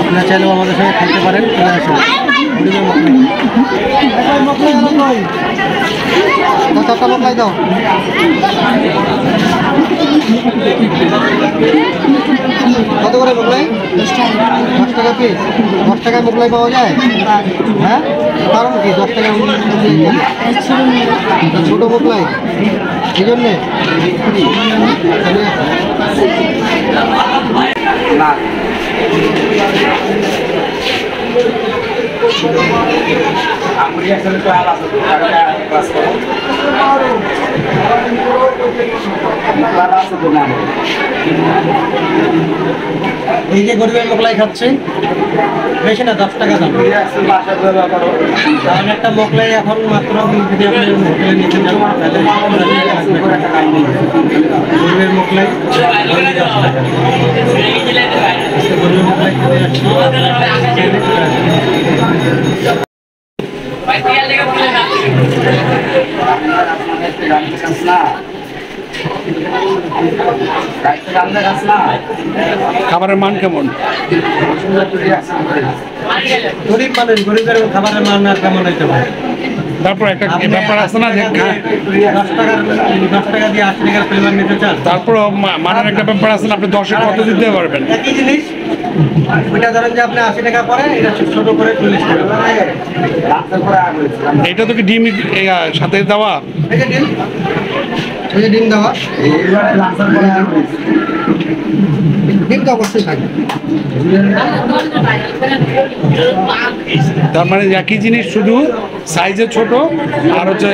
আপনারা চাইলেও আমাদের সঙ্গে খেলতে পারেন, চলে আসুন। চারটা মোগলাই দাও। কত করে মোগলাই? 10 টাকা পিস। 10 টাকায় মোগলাই পাওয়া যায়? হ্যাঁ, কারণ কি 10 টাকা ছোট মোগলাই এই জন্যে? এই যে গরিবের মোগলাই খাচ্ছে, বেশি না 10 টাকা দাম। কারণ একটা মোগলাই এখন মাত্র যদি আপনি হোটেলে নিতে যান তাহলে গরিবের মোগলাই গরিবের মোগলাই খেতে আসছি। খাবারের মান কেমন? গরিব মানুষ, গরিবের খাবারের মান আর কেমন হইতে পারে? তারপর একটা ব্যাপার আছে না যে 10 টাকা দিয়ে 80 টাকার পরিমাণ নিতে চান, তারপর মানের একটা ব্যাপার আছে না, আপনি 10-এ কত দিতে পারবেন? একই জিনিস ওইটা ধরেন যে আপনি 80 টাকা পরে, এটা ছোট করে 40 টাকা। এটা তো কি ডিম সাথে দেওয়া? এই যে ডিম, এই যে ডিম দেওয়া, ডিম তো অবশ্যই থাকবে। তার মানে একই জিনিস, শুধু সাইজে ছোট আর হচ্ছে